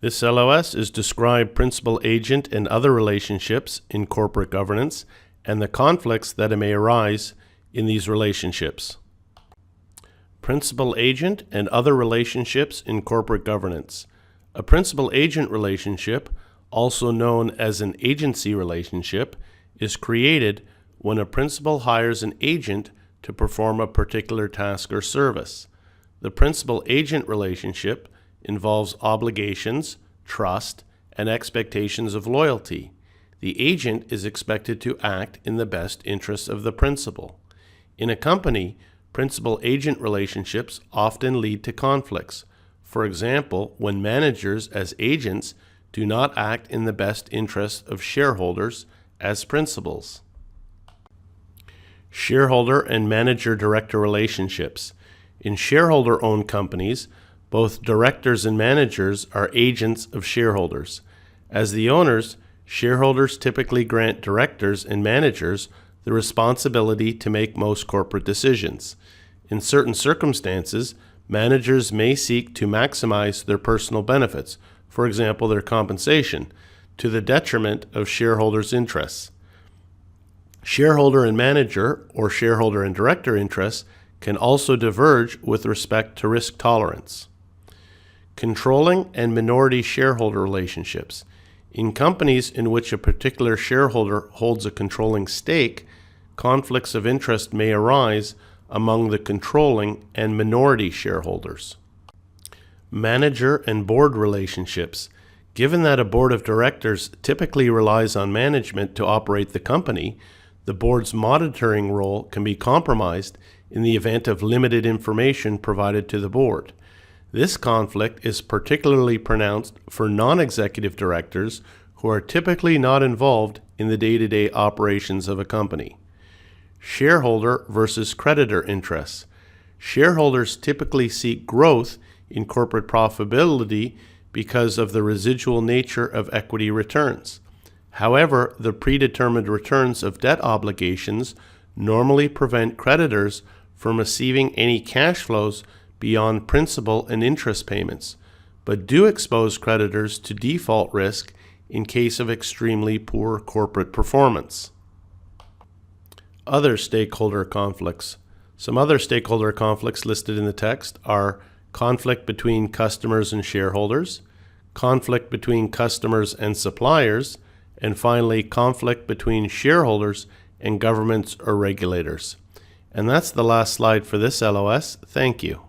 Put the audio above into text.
This LOS is describe principal agent and other relationships in corporate governance and the conflicts that may arise in these relationships. Principal agent and other relationships in corporate governance. A principal agent relationship, also known as an agency relationship, is created when a principal hires an agent to perform a particular task or service. The principal agent relationship involves obligations, trust, and expectations of loyalty. The agent is expected to act in the best interests of the principal. In a company, principal-agent relationships often lead to conflicts. For example, when managers as agents do not act in the best interests of shareholders as principals. Shareholder and manager-director relationships. In shareholder-owned companies, both directors and managers are agents of shareholders. As the owners, shareholders typically grant directors and managers the responsibility to make most corporate decisions. In certain circumstances, managers may seek to maximize their personal benefits, for example, their compensation, to the detriment of shareholders' interests. Shareholder and manager, or shareholder and director interests, can also diverge with respect to risk tolerance. Controlling and minority shareholder relationships. In companies in which a particular shareholder holds a controlling stake, conflicts of interest may arise among the controlling and minority shareholders. Manager and board relationships. Given that a board of directors typically relies on management to operate the company, the board's monitoring role can be compromised in the event of limited information provided to the board. This conflict is particularly pronounced for non-executive directors who are typically not involved in the day-to-day operations of a company. Shareholder versus creditor interests. Shareholders typically seek growth in corporate profitability because of the residual nature of equity returns. However, the predetermined returns of debt obligations normally prevent creditors from receiving any cash flows beyond principal and interest payments, but do expose creditors to default risk in case of extremely poor corporate performance. Other stakeholder conflicts. Some other stakeholder conflicts listed in the text are conflict between customers and shareholders, conflict between customers and suppliers, and finally, conflict between shareholders and governments or regulators. And that's the last slide for this LOS. Thank you.